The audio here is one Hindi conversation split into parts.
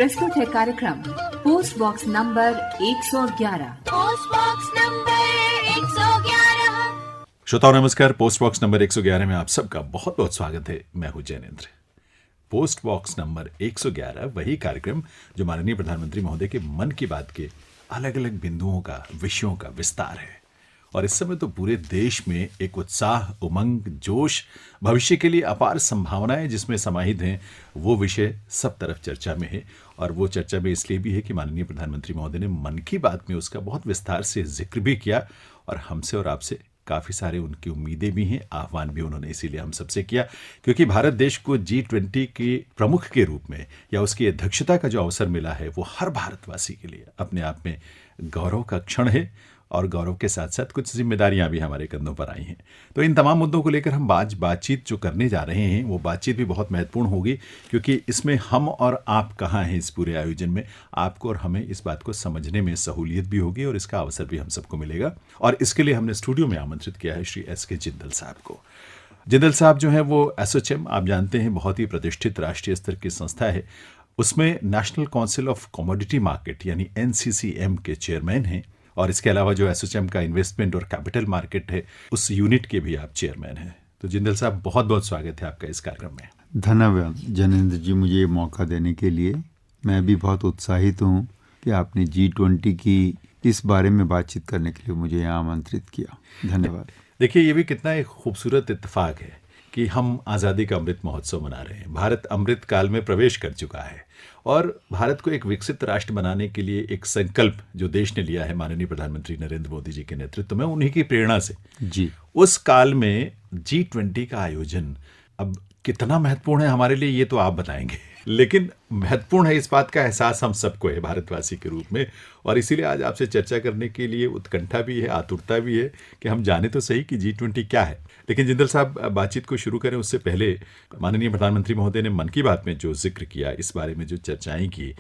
प्रस्तुत है कार्यक्रम post box number 111। Post box number 111। श्रोताओं नमस्कार। पोस्ट बॉक्स नंबर 111 में आप सबका बहुत बहुत स्वागत है। मैं हूं जैनेन्द्र। पोस्ट बॉक्स नंबर 111 वही कार्यक्रम जो माननीय प्रधानमंत्री महोदय के मन की बात के अलग अलग बिंदुओं का, विषयों का विस्तार है। और इस समय तो पूरे देश में एक उत्साह, उमंग, जोश, भविष्य के लिए अपार संभावनाएं जिसमें समाहित हैं, वो विषय सब तरफ चर्चा में है। और वो चर्चा में इसलिए भी है कि माननीय प्रधानमंत्री महोदय ने मन की बात में उसका बहुत विस्तार से जिक्र भी किया और हमसे और आपसे काफ़ी सारे उनकी उम्मीदें भी हैं, आह्वान भी उन्होंने इसीलिए हम सबसे किया, क्योंकि भारत देश को G20 के प्रमुख के रूप में या उसकी अध्यक्षता का जो अवसर मिला है वो हर भारतवासी के लिए अपने आप में गौरव का क्षण है। और गौरव के साथ साथ कुछ जिम्मेदारियां भी हमारे कंधों पर आई हैं। तो इन तमाम मुद्दों को लेकर हम आज बातचीत जो करने जा रहे हैं वो बातचीत भी बहुत महत्वपूर्ण होगी, क्योंकि इसमें हम और आप कहाँ हैं इस पूरे आयोजन में, आपको और हमें इस बात को समझने में सहूलियत भी होगी और इसका अवसर भी हम सबको मिलेगा। और इसके लिए हमने स्टूडियो में आमंत्रित किया है श्री एस के जिंदल साहब को। जिंदल साहब जो है वो एसोचैम, आप जानते हैं, बहुत ही प्रतिष्ठित राष्ट्रीय स्तर की संस्था है। उसमें national council of commodity market यानी NCCM के चेयरमैन हैं। और इसके अलावा जो एसोचैम का इन्वेस्टमेंट और कैपिटल मार्केट है उस यूनिट के भी आप चेयरमैन हैं। तो जिंदल साहब बहुत बहुत स्वागत है आपका इस कार्यक्रम में। धन्यवाद जैनेन्द्र जी, मुझे ये मौका देने के लिए। मैं भी बहुत उत्साहित हूँ कि आपने G20 की इस बारे में बातचीत करने के लिए मुझे यहाँ आमंत्रित किया। धन्यवाद। देखिए, ये भी कितना एक खूबसूरत इत्तेफाक है कि हम आज़ादी का अमृत महोत्सव मना रहे हैं। भारत अमृत काल में प्रवेश कर चुका है और भारत को एक विकसित राष्ट्र बनाने के लिए एक संकल्प जो देश ने लिया है माननीय प्रधानमंत्री नरेंद्र मोदी जी के नेतृत्व में, उन्हीं की प्रेरणा से जी उस काल में G20 का आयोजन अब कितना महत्वपूर्ण है हमारे लिए ये तो आप बताएंगे, लेकिन महत्वपूर्ण है इस बात का एहसास हम सबको है भारतवासी के रूप में। और इसीलिए आज आपसे चर्चा करने के लिए उत्कंठा भी है, आतुरता भी है कि हम जाने तो सही कि G20 क्या है। लेकिन जिंदल साहब, बातचीत को शुरू करें उससे पहले माननीय प्रधानमंत्री महोदय ने मन की बात में जो जिक्र किया, इस बारे में जो चर्चाएं की,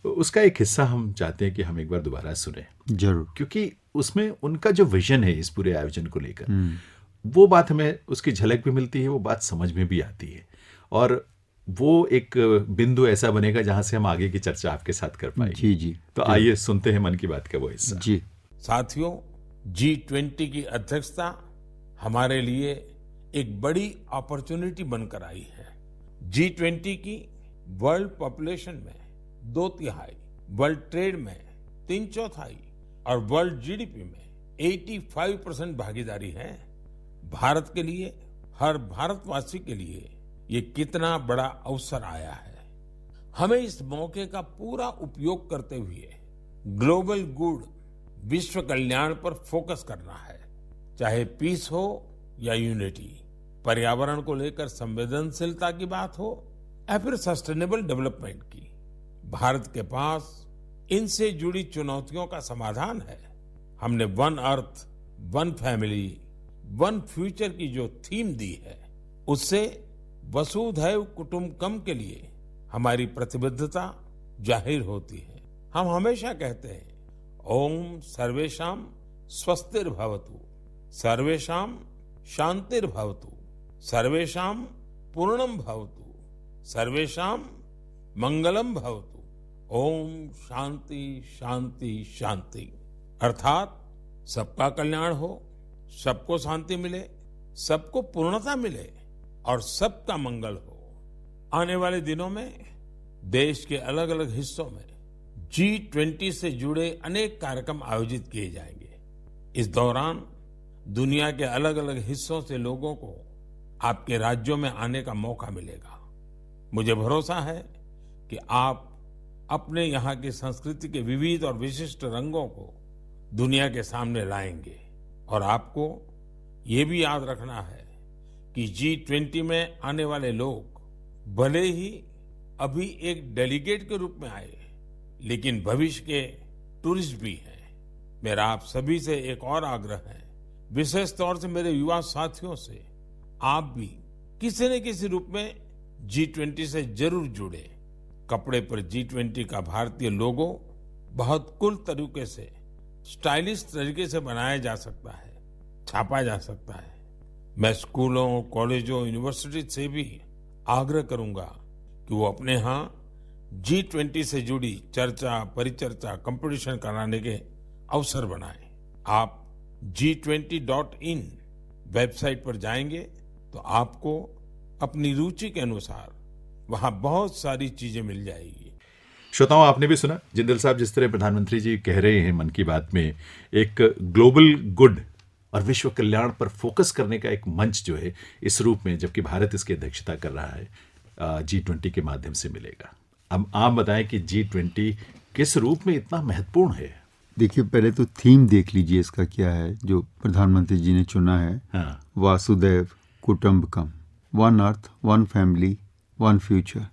उसका एक हिस्सा हम चाहते हैं कि हम एक बार दोबारा सुने। जरूर। क्योंकि उसमें उनका जो विजन है इस पूरे आयोजन को लेकर, वो बात हमें उसकी झलक भी मिलती है, वो बात समझ में भी आती है और वो एक बिंदु ऐसा बनेगा जहां से हम आगे की चर्चा आपके साथ कर पाएंगे। जी जी। तो आइए सुनते हैं मन की बात का वो हिस्सा। जी साथियों, G20 की अध्यक्षता हमारे लिए एक बड़ी अपॉर्चुनिटी बनकर आई है। G20 की वर्ल्ड पॉपुलेशन में 2/3, वर्ल्ड ट्रेड में 3/4 और वर्ल्ड GDP में 85% भागीदारी है। भारत के लिए, हर भारतवासी के लिए ये कितना बड़ा अवसर आया है। हमें इस मौके का पूरा उपयोग करते हुए ग्लोबल गुड, विश्व कल्याण पर फोकस करना है, चाहे पीस हो या यूनिटी, पर्यावरण को लेकर संवेदनशीलता की बात हो या फिर सस्टेनेबल डेवलपमेंट की। भारत के पास इनसे जुड़ी चुनौतियों का समाधान है। हमने one earth, one family, one future की जो थीम दी है, उससे वसुधैव कुटुंबकम के लिए हमारी प्रतिबद्धता जाहिर होती है। हम हमेशा कहते हैं, ओम सर्वेषां स्वस्तिर्भवतु, सर्वेषां शांतिर्भवतु, सर्वेषां पूर्णम भवतु, सर्वेषां मंगलम भवतु। ओम शांति शांति शांति। अर्थात सबका कल्याण हो, सबको शांति मिले, सबको पूर्णता मिले और सबका मंगल हो। आने वाले दिनों में देश के अलग अलग हिस्सों में G20 से जुड़े अनेक कार्यक्रम आयोजित किए जाएंगे। इस दौरान दुनिया के अलग अलग हिस्सों से लोगों को आपके राज्यों में आने का मौका मिलेगा। मुझे भरोसा है कि आप अपने यहाँ की संस्कृति के विविध और विशिष्ट रंगों को दुनिया के सामने लाएंगे। और आपको ये भी याद रखना है कि G20 में आने वाले लोग भले ही अभी एक डेलीगेट के रूप में आए, लेकिन भविष्य के टूरिस्ट भी हैं। मेरा आप सभी से एक और आग्रह है, विशेष तौर से मेरे युवा साथियों से, आप भी किसी न किसी रूप में G20 से जरूर जुड़े। कपड़े पर G20 का भारतीय लोगो बहुत कूल तरीके से, स्टाइलिश तरीके से बनाया जा सकता है, छापा जा सकता है। मैं स्कूलों, कॉलेजों, यूनिवर्सिटी से भी आग्रह करूंगा कि वो अपने यहाँ G20 से जुड़ी चर्चा, परिचर्चा, कंपटीशन कराने के अवसर बनाएं। आप G20.in वेबसाइट पर जाएंगे तो आपको अपनी रुचि के अनुसार वहां बहुत सारी चीजें मिल जाएगी। श्रोताओं, आपने भी सुना जिंदल साहब जिस तरह प्रधानमंत्री जी कह रहे हैं मन की बात में, एक ग्लोबल गुड और विश्व कल्याण पर फोकस करने का एक मंच जो है इस रूप में, जबकि भारत इसकी अध्यक्षता कर रहा है, G20 के माध्यम से मिलेगा। अब आप बताएं कि G20 किस रूप में इतना महत्वपूर्ण है। देखिए, पहले तो थीम देख लीजिए इसका क्या है जो प्रधानमंत्री जी ने चुना है। हाँ। वासुदेव कुटुंबकम, one earth, one family, one future.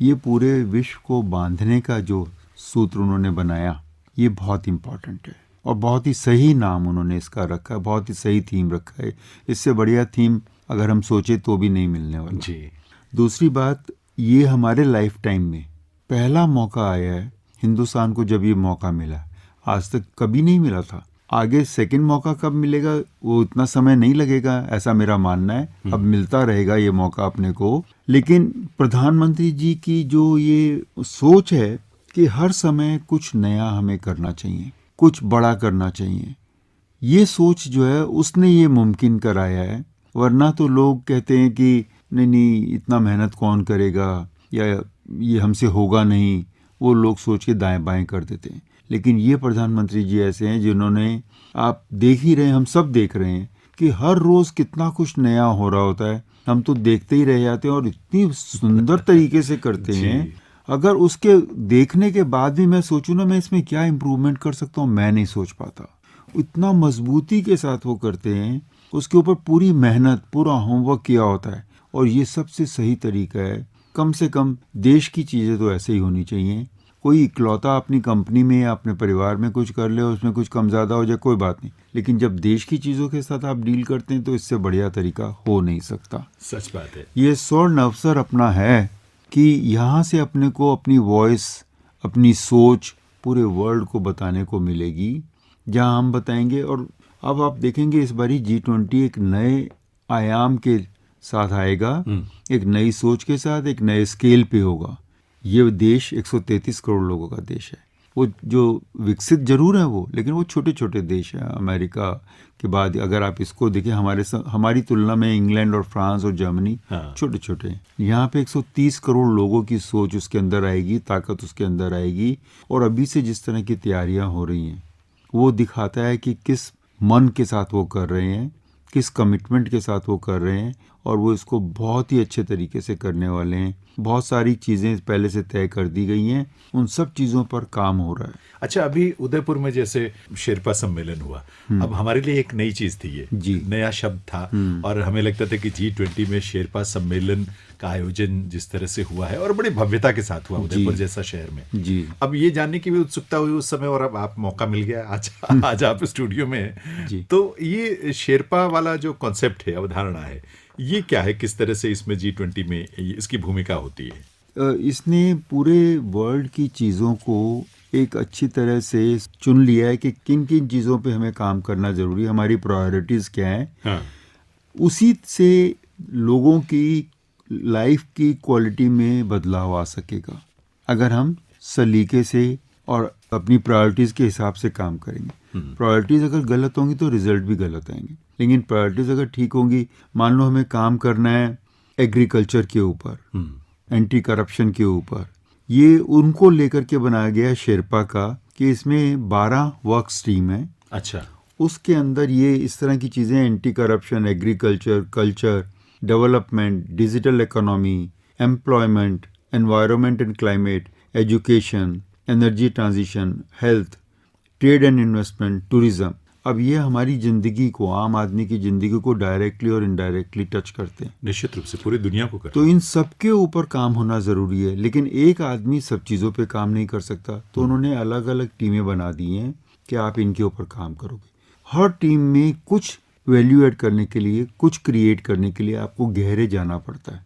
ये पूरे विश्व को बांधने का जो सूत्र उन्होंने बनाया, ये बहुत इम्पोर्टेंट है और बहुत ही सही नाम उन्होंने इसका रखा है, बहुत ही सही थीम रखा है। इससे बढ़िया थीम अगर हम सोचे तो भी नहीं मिलने वाला जी। दूसरी बात, ये हमारे लाइफ टाइम में पहला मौका आया है हिंदुस्तान को। जब ये मौका मिला, आज तक कभी नहीं मिला था। आगे सेकंड मौका कब मिलेगा वो इतना समय नहीं लगेगा, ऐसा मेरा मानना है। अब मिलता रहेगा ये मौका अपने को। लेकिन प्रधानमंत्री जी की जो ये सोच है कि हर समय कुछ नया हमें करना चाहिए, कुछ बड़ा करना चाहिए, ये सोच जो है उसने ये मुमकिन कराया है। वरना तो लोग कहते हैं कि नहीं इतना मेहनत कौन करेगा या ये हमसे होगा नहीं, वो लोग सोच के दाएं बाएं कर देते हैं। लेकिन ये प्रधानमंत्री जी ऐसे हैं जिन्होंने, आप देख ही रहे हैं, हम सब देख रहे हैं कि हर रोज कितना कुछ नया हो रहा होता है। हम तो देखते ही रह जाते हैं और इतनी सुंदर तरीके से करते हैं। अगर उसके देखने के बाद भी मैं सोचूं ना मैं इसमें क्या इम्प्रूवमेंट कर सकता हूँ, मैं नहीं सोच पाता। इतना मजबूती के साथ वो करते हैं, उसके ऊपर पूरी मेहनत, पूरा होमवर्क किया होता है और ये सबसे सही तरीका है। कम से कम देश की चीज़ें तो ऐसे ही होनी चाहिए। कोई इकलौता अपनी कंपनी में या अपने परिवार में कुछ कर ले, उसमें कुछ कम ज़्यादा हो जाए, कोई बात नहीं। लेकिन जब देश की चीज़ों के साथ आप डील करते हैं तो इससे बढ़िया तरीका हो नहीं सकता। सच बात है। ये स्वर्ण अवसर अपना है कि यहाँ से अपने को अपनी वॉइस, अपनी सोच पूरे वर्ल्ड को बताने को मिलेगी, जहाँ हम बताएंगे। और अब आप देखेंगे इस बारी G20 एक नए आयाम के साथ आएगा, एक नई सोच के साथ, एक नए स्केल पे होगा। ये देश 133 करोड़ लोगों का देश है। वो जो विकसित जरूर है वो, लेकिन वो छोटे छोटे देश हैं। अमेरिका के बाद अगर आप इसको देखें, हमारी तुलना में इंग्लैंड और फ्रांस और जर्मनी छोटे छोटे हैं। यहाँ पे 130 करोड़ लोगों की सोच उसके अंदर आएगी, ताकत उसके अंदर आएगी। और अभी से जिस तरह की तैयारियां हो रही हैं वो दिखाता है कि किस मन के साथ वो कर रहे हैं, किस कमिटमेंट के साथ वो कर रहे हैं, और वो इसको बहुत ही अच्छे तरीके से करने वाले हैं। बहुत सारी चीज़ें पहले से तय कर दी गई हैं, उन सब चीज़ों पर काम हो रहा है। अच्छा, अभी उदयपुर में जैसे शेरपा सम्मेलन हुआ, अब हमारे लिए एक नई चीज थी, ये जी, नया शब्द था। और हमें लगता था कि G20 में शेरपा सम्मेलन का आयोजन जिस तरह से हुआ है और बड़ी भव्यता के साथ हुआ उदयपुर जैसा शहर में, जी, अब ये जानने की भी उत्सुकता हुई उस समय, और अब आप मौका मिल गया, आज आप स्टूडियो में हैं। तो ये शेरपा वाला जो कॉन्सेप्ट है, अवधारणा है, ये क्या है, किस तरह से इसमें G20 में इसकी भूमिका होती है? इसने पूरे वर्ल्ड की चीज़ों को एक अच्छी तरह से चुन लिया है कि किन किन चीज़ों पे हमें काम करना ज़रूरी है, हमारी प्रायोरिटीज़ क्या हैं। हाँ। उसी से लोगों की लाइफ की क्वालिटी में बदलाव आ सकेगा अगर हम सलीके से और अपनी प्रायोरिटीज़ के हिसाब से काम करेंगे। प्रायोरिटीज़ अगर गलत होंगी तो रिजल्ट भी गलत आएंगे, लेकिन प्रायोरिटीज़ अगर ठीक होंगी, मान लो हमें काम करना है एग्रीकल्चर के ऊपर, एंटी करप्शन के ऊपर, ये उनको लेकर के बनाया गया है शेरपा का कि इसमें 12 वर्क स्ट्रीम है। अच्छा। उसके अंदर ये इस तरह की चीज़ें, anti corruption, agriculture, culture, development, digital economy, employment, environment and climate, education, energy transition, health, trade and investment, tourism. अब ये हमारी ज़िंदगी को, आम आदमी की ज़िंदगी को डायरेक्टली और इनडायरेक्टली टच करते हैं। निश्चित रूप से पूरी दुनिया को करते तो इन सब के ऊपर काम होना ज़रूरी है, लेकिन एक आदमी सब चीज़ों पे काम नहीं कर सकता। तो उन्होंने अलग अलग टीमें बना दी हैं कि आप इनके ऊपर काम करोगे। हर टीम में कुछ वैल्यू ऐड करने के लिए, कुछ क्रिएट करने के लिए आपको गहरे जाना पड़ता है।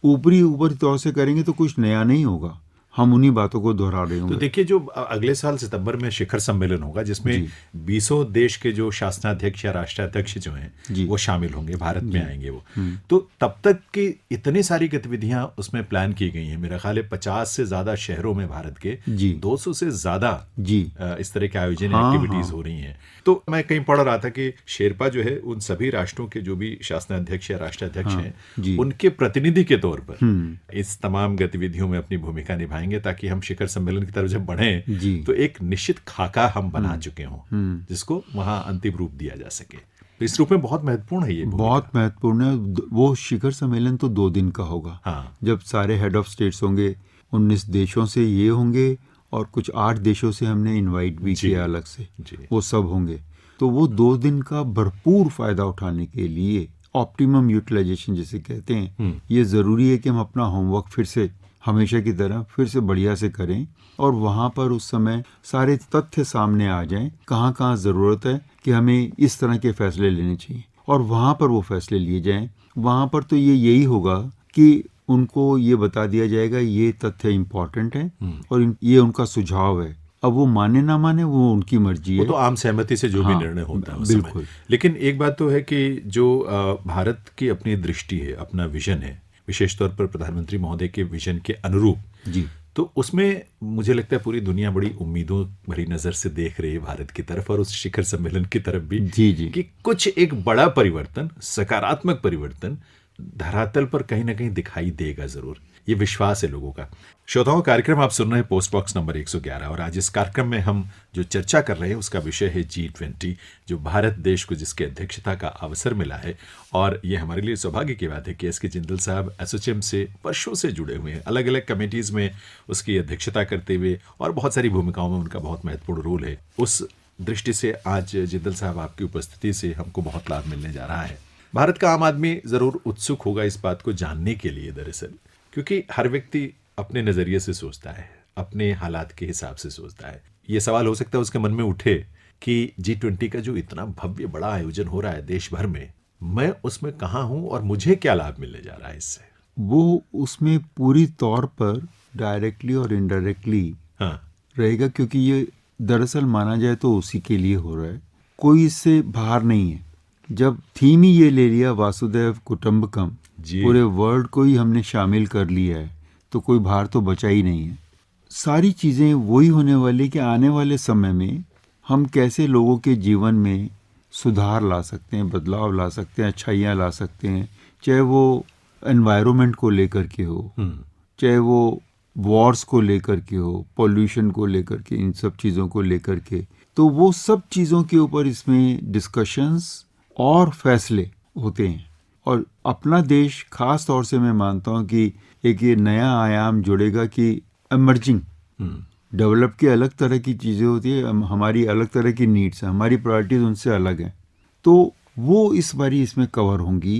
ऊपरी तौर से करेंगे तो कुछ नया नहीं होगा। हम उन्हीं बातों को दोहरा रहे तो होंगे। देखिए, जो अगले साल सितंबर में शिखर सम्मेलन होगा जिसमें 20 देश के जो शासनाध्यक्ष या राष्ट्राध्यक्ष जो हैं वो शामिल होंगे, भारत में आएंगे वो। तो तब तक की इतनी सारी गतिविधियां उसमें प्लान की गई हैं। मेरा ख्याल है 50 से ज्यादा शहरों में भारत के 200 से ज्यादा इस तरह के आयोजन एक्टिविटीज हो रही हैं। तो मैं कहीं पढ़ रहा था कि शेरपा जो है उन सभी राष्ट्रों के जो भी शासनाध्यक्ष या राष्ट्राध्यक्ष हैं उनके प्रतिनिधि के तौर पर इस तमाम गतिविधियों में अपनी भूमिका निभाएंगे, ताकि हम शिखर सम्मेलन की तरफ जब बढ़ें तो एक निश्चित खाका हम बना चुके हों जिसको वहां अंतिम रूप दिया जा सके। तो इस रूप में बहुत महत्वपूर्ण है ये, बहुत महत्वपूर्ण है। वो शिखर सम्मेलन तो 2 दिन का होगा। हाँ। जब सारे हेड ऑफ स्टेट्स होंगे, 19 देशों से ये होंगे और कुछ 8 देशों से हमने इनवाइट भी किया अलग से, वो सब होंगे। तो वो 2 दिन का भरपूर फायदा उठाने के लिए ऑप्टिमम यूटिलाइजेशन जिसे कहते हैं, ये जरूरी है कि हम अपना होमवर्क फिर से हमेशा की तरह फिर से बढ़िया से करें और वहाँ पर उस समय सारे तथ्य सामने आ जाएं, कहाँ कहाँ ज़रूरत है कि हमें इस तरह के फैसले लेने चाहिए और वहाँ पर वो फैसले लिए जाएं। वहाँ पर तो यही होगा कि उनको ये बता दिया जाएगा ये तथ्य इम्पोर्टेंट है और ये उनका सुझाव है। अब वो माने ना माने वो उनकी मर्जी है, वो तो आम सहमति से जो भी निर्णय होता है बिल्कुल। लेकिन एक बात तो है कि जो भारत की अपनी दृष्टि है, अपना विजन है, विशेष तौर पर प्रधानमंत्री महोदय के विजन के अनुरूप जी, तो उसमें मुझे लगता है पूरी दुनिया बड़ी उम्मीदों भरी नजर से देख रही है भारत की तरफ और उस शिखर सम्मेलन की तरफ भी जी जी कि कुछ एक बड़ा परिवर्तन, सकारात्मक परिवर्तन धरातल पर कहीं ना कहीं दिखाई देगा जरूर, ये विश्वास है लोगों का। श्रोताओं, कार्यक्रम आप सुन रहे हैं पोस्ट बॉक्स नंबर 111 और आज इस कार्यक्रम में हम जो चर्चा कर रहे हैं उसका विषय है G20, जो भारत देश को जिसके अध्यक्षता का अवसर मिला है। और ये हमारे लिए सौभाग्य की बात है कि एस के जिंदल साहब एसोचैम से वर्षों से जुड़े हुए हैं, अलग अलग कमेटीज में उसकी अध्यक्षता करते हुए और बहुत सारी भूमिकाओं में उनका बहुत महत्वपूर्ण रोल है। उस दृष्टि से आज जिंदल साहब आपकी उपस्थिति से हमको बहुत लाभ मिलने जा रहा है। भारत का आम आदमी जरूर उत्सुक होगा इस बात को जानने के लिए दरअसल, क्योंकि हर व्यक्ति अपने नजरिए से सोचता है, अपने हालात के हिसाब से सोचता है। ये सवाल हो सकता है उसके मन में उठे कि G20 का जो इतना भव्य बड़ा आयोजन हो रहा है देश भर में, मैं उसमें कहाँ हूं और मुझे क्या लाभ मिलने जा रहा है इससे। वो उसमें पूरी तौर पर डायरेक्टली और इनडायरेक्टली रहेगा, क्योंकि ये दरअसल माना जाए तो उसी के लिए हो रहा है, कोई इससे बाहर नहीं है। जब थीम ही ये ले लिया वासुदेव कुटुंबकम, पूरे वर्ल्ड को ही हमने शामिल कर लिया है, तो कोई बाहर तो बचा ही नहीं है। सारी चीज़ें वही होने वाली कि आने वाले समय में हम कैसे लोगों के जीवन में सुधार ला सकते हैं, बदलाव ला सकते हैं, अच्छाइयाँ ला सकते हैं, चाहे वो एनवायरनमेंट को लेकर के हो, चाहे वो वॉर्स को लेकर के हो, पॉल्यूशन को लेकर के, इन सब चीज़ों को लेकर के। तो वो सब चीज़ों के ऊपर इसमें डिस्कशंस और फैसले होते हैं। और अपना देश खास तौर से मैं मानता हूँ कि एक ये नया आयाम जुड़ेगा कि इमर्जिंग डेवलप की अलग तरह की चीज़ें होती है, हमारी अलग तरह की नीड्स हैं, हमारी प्रायोरिटीज उनसे अलग हैं, तो वो इस बारी इसमें कवर होंगी।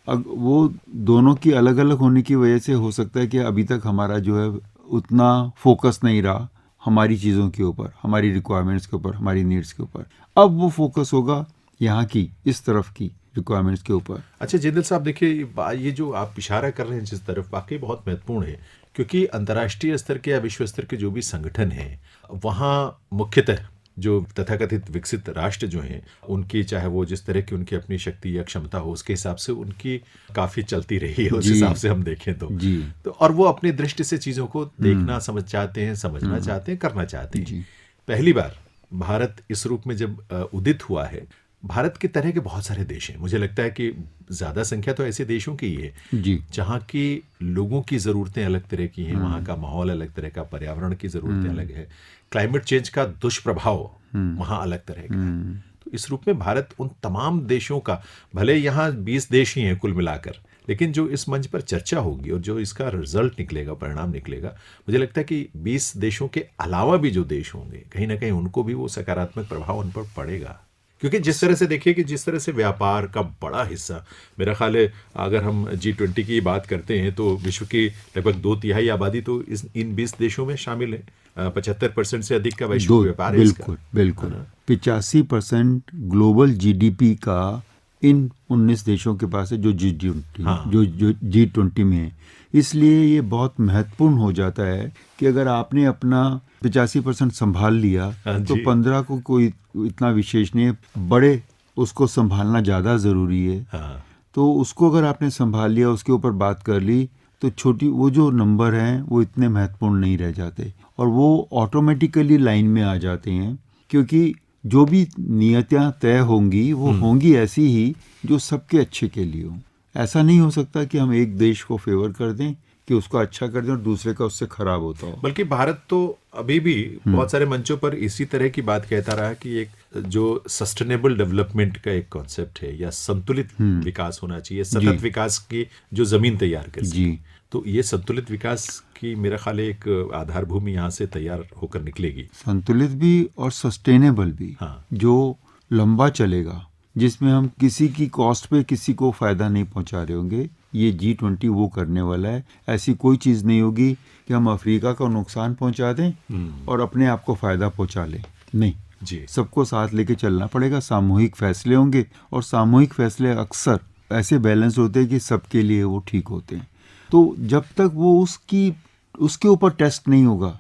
वो दोनों की अलग अलग होने की वजह से हो सकता है कि अभी तक हमारा जो है उतना फोकस नहीं रहा हमारी चीज़ों के ऊपर, हमारी रिक्वायरमेंट्स के ऊपर, हमारी नीड्स के ऊपर। अब वो फोकस होगा यहाँ की इस तरफ की रिक्वायरमेंट्स के ऊपर। अच्छा जिंदल साहब, देखिए ये जो आप इशारा कर रहे हैं जिस तरफ, वाकई बहुत महत्वपूर्ण है, क्योंकि अंतर्राष्ट्रीय स्तर के या विश्व स्तर के जो भी संगठन हैं वहाँ मुख्यतः जो तथाकथित विकसित राष्ट्र जो हैं उनकी, चाहे वो जिस तरह की उनकी अपनी शक्ति या क्षमता हो उसके हिसाब से उनकी काफी चलती रही है, उस हिसाब से हम देखें तो और वो अपनी दृष्टि से चीजों को देखना समझ चाहते हैं, समझना चाहते हैं, करना चाहते हैं। पहली बार भारत इस रूप में जब उदित हुआ है, भारत की तरह के बहुत सारे देश हैं, मुझे लगता है कि ज्यादा संख्या तो ऐसे देशों की ही है जहाँ की लोगों की जरूरतें अलग तरह की हैं, वहाँ का माहौल अलग तरह का, पर्यावरण की जरूरतें अलग है, क्लाइमेट चेंज का दुष्प्रभाव वहाँ अलग तरह का है। तो इस रूप में भारत उन तमाम देशों का, भले यहाँ 20 देश ही हैं कुल मिलाकर, लेकिन जो इस मंच पर चर्चा होगी और जो इसका रिजल्ट निकलेगा, परिणाम निकलेगा, मुझे लगता है कि 20 देशों के अलावा भी जो देश होंगे कहीं ना कहीं उनको भी वो सकारात्मक प्रभाव उन पर पड़ेगा। क्योंकि जिस तरह से देखिए कि जिस तरह से व्यापार का बड़ा हिस्सा, मेरा ख्याल है अगर हम G20 की बात करते हैं तो विश्व की लगभग 2/3 आबादी तो इन 20 देशों में शामिल है। 75% से अधिक का वैश्विक व्यापार है। बिल्कुल 85% ग्लोबल GDP का इन 19 देशों के पास है जो G20 हाँ। जो G20 में है। इसलिए ये बहुत महत्वपूर्ण हो जाता है कि अगर आपने अपना 85% संभाल लिया हाँ तो जी। 15 को कोई इतना विशेष नहीं है, बड़े उसको संभालना ज़्यादा ज़रूरी है। हाँ तो उसको अगर आपने संभाल लिया, उसके ऊपर बात कर ली, तो छोटी वो जो नंबर हैं वो इतने महत्वपूर्ण नहीं रह जाते और वो ऑटोमेटिकली लाइन में आ जाते हैं, क्योंकि जो भी नियतियां तय होंगी वो होंगी ऐसी ही जो सबके अच्छे के लिए हो। ऐसा नहीं हो सकता कि हम एक देश को फेवर कर दें कि उसको अच्छा कर दें और दूसरे का उससे खराब होता हो। बल्कि भारत तो अभी भी बहुत सारे मंचों पर इसी तरह की बात कहता रहा कि एक जो सस्टेनेबल डेवलपमेंट का एक कॉन्सेप्ट है या संतुलित विकास होना चाहिए, सतत विकास की जो जमीन तैयार कर सके। जी। तो ये संतुलित विकास की मेरा ख्याल है एक आधार भूमि यहाँ से तैयार होकर निकलेगी। संतुलित भी और सस्टेनेबल भी, हाँ। जो लंबा चलेगा, जिसमें हम किसी की कॉस्ट पे किसी को फायदा नहीं पहुंचा रहे होंगे। ये G20 वो करने वाला है। ऐसी कोई चीज नहीं होगी कि हम अफ्रीका को नुकसान पहुंचा दें और अपने आप को फायदा पहुंचा लें। नहीं जी। सबको साथ लेके चलना पड़ेगा। सामूहिक फैसले होंगे और सामूहिक फैसले अक्सर ऐसे बैलेंस होते हैं कि सबके लिए वो ठीक होते हैं। तो जब तक वो उसके ऊपर टेस्ट नहीं होगा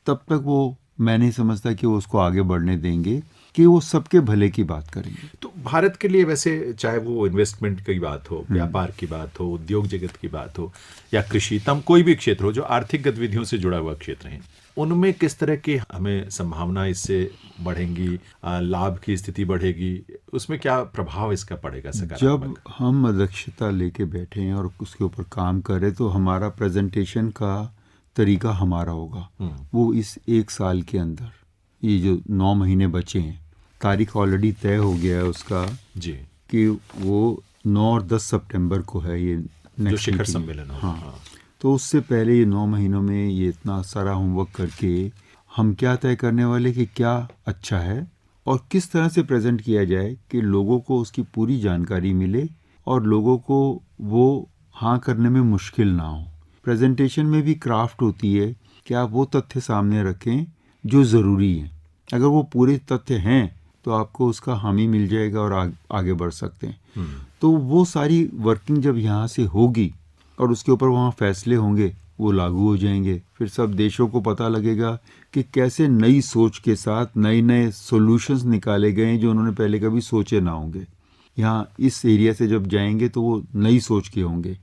तब तक वो, मैं नहीं समझता कि वो उसको आगे बढ़ने देंगे कि वो सबके भले की बात करेंगे। तो भारत के लिए वैसे चाहे वो इन्वेस्टमेंट की बात हो, व्यापार की बात हो, उद्योग जगत की बात हो या कृषि, तम कोई भी क्षेत्र हो जो आर्थिक गतिविधियों से जुड़ा हुआ क्षेत्र है, उनमें किस तरह की हमें संभावना इससे बढ़ेंगी, लाभ की स्थिति बढ़ेगी, उसमें क्या प्रभाव इसका पड़ेगा सकारात्मक? जब हम अध्यक्षता लेके बैठे हैं और उसके ऊपर काम करें तो हमारा प्रेजेंटेशन का तरीका हमारा होगा। वो इस एक साल के अंदर, ये जो 9 महीने बचे हैं, तारीख ऑलरेडी तय हो गया है उसका जी, कि वो 9 और 10 सितंबर को है ये जो नेक्स्ट शिखर मीटिंग। सम्मेलन हो। हाँ। तो उससे पहले ये 9 महीनों में ये इतना सारा होमवर्क करके हम क्या तय करने वाले कि क्या अच्छा है और किस तरह से प्रेजेंट किया जाए कि लोगों को उसकी पूरी जानकारी मिले और लोगों को वो हाँ करने में मुश्किल ना हो। प्रेजेंटेशन में भी क्राफ्ट होती है कि आप वो तथ्य सामने रखें जो ज़रूरी हैं। अगर वो पूरे तथ्य हैं तो आपको उसका हामी मिल जाएगा और आगे बढ़ सकते हैं। तो वो सारी वर्किंग जब यहाँ से होगी और उसके ऊपर वहाँ फैसले होंगे, वो लागू हो जाएंगे। फिर सब देशों को पता लगेगा कि कैसे नई सोच के साथ नए नए सॉल्यूशंस निकाले गए हैं जो उन्होंने पहले कभी सोचे ना होंगे। यहाँ इस एरिया से जब जाएंगे तो वो नई सोच के होंगे,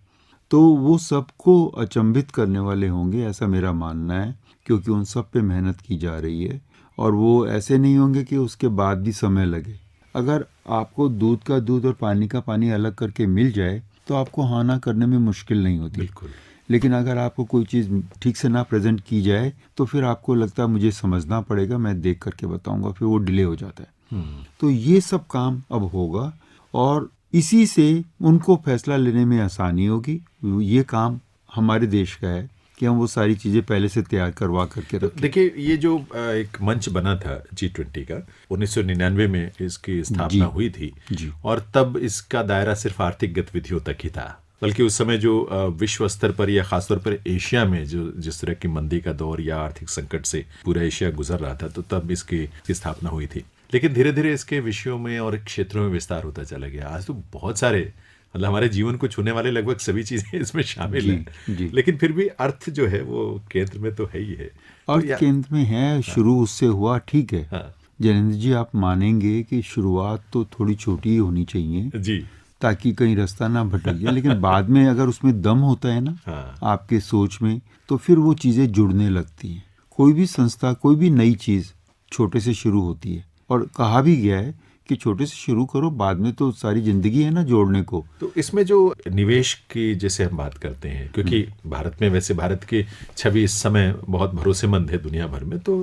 तो वो सबको अचंभित करने वाले होंगे, ऐसा मेरा मानना है, क्योंकि उन सब पे मेहनत की जा रही है और वो ऐसे नहीं होंगे कि उसके बाद भी समय लगे। अगर आपको दूध का दूध और पानी का पानी अलग करके मिल जाए तो आपको हाँ ना करने में मुश्किल नहीं होती। बिल्कुल। लेकिन अगर आपको कोई चीज़ ठीक से ना प्रेजेंट की जाए तो फिर आपको लगता है मुझे समझना पड़ेगा, मैं देख करके बताऊंगा, फिर वो डिले हो जाता है। तो ये सब काम अब होगा और इसी से उनको फैसला लेने में आसानी होगी। ये काम हमारे देश का है कि हम वो सारी चीज़ें पहले से तैयार करवा करके रखें। देखिए, ये जो एक मंच बना था G20 का 1999 में इसकी स्थापना हुई थी जी। और तब इसका दायरा सिर्फ आर्थिक गतिविधियों तक ही था। बल्कि उस समय जो विश्व स्तर पर या खासतौर पर एशिया में जो जिस तरह की मंदी का दौर या आर्थिक संकट से पूरा एशिया गुजर रहा था, तो तब इसकी स्थापना हुई थी। लेकिन धीरे धीरे इसके विषयों में और क्षेत्रों में विस्तार होता चला गया। आज तो बहुत सारे, मतलब हमारे जीवन को छूने वाले लगभग सभी चीजें इसमें शामिल हैं। लेकिन फिर भी अर्थ जो है वो केंद्र में तो है ही है। अर्थ केंद्र में है, शुरू उससे हुआ, ठीक है। हाँ। जैनेंद्र जी, आप मानेंगे कि शुरुआत तो थोड़ी छोटी ही होनी चाहिए जी, ताकि कहीं रास्ता ना भटक जाए, लेकिन बाद में अगर उसमें दम होता है ना हाँ। आपके सोच में, तो फिर वो चीज़ें जुड़ने लगती हैं। कोई भी संस्था, कोई भी नई चीज़ छोटे से शुरू होती है और कहा भी गया है कि छोटे से शुरू करो, बाद में तो सारी जिंदगी है ना जोड़ने को। तो इसमें जो निवेश की जैसे हम बात करते हैं, क्योंकि भारत में वैसे भारत की छवि इस समय बहुत भरोसेमंद है दुनिया भर में, तो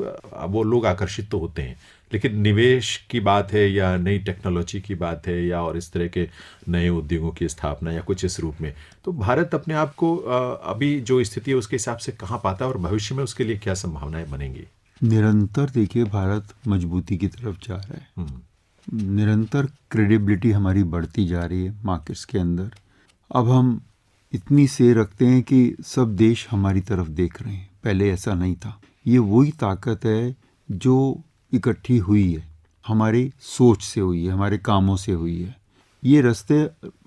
वो लोग आकर्षित तो होते हैं। लेकिन निवेश की बात है या नई टेक्नोलॉजी की बात है या और इस तरह के नए उद्योगों की स्थापना या कुछ इस रूप में, तो भारत अपने आप को अभी जो स्थिति है उसके हिसाब से कहाँ पाता है और भविष्य में उसके लिए क्या संभावनाएं बनेंगी? निरंतर देखिए, भारत मजबूती की तरफ जा रहा है। निरंतर क्रेडिबिलिटी हमारी बढ़ती जा रही है मार्केट्स के अंदर। अब हम इतनी से रखते हैं कि सब देश हमारी तरफ देख रहे हैं, पहले ऐसा नहीं था। ये वही ताकत है जो इकट्ठी हुई है, हमारी सोच से हुई है, हमारे कामों से हुई है। ये रास्ते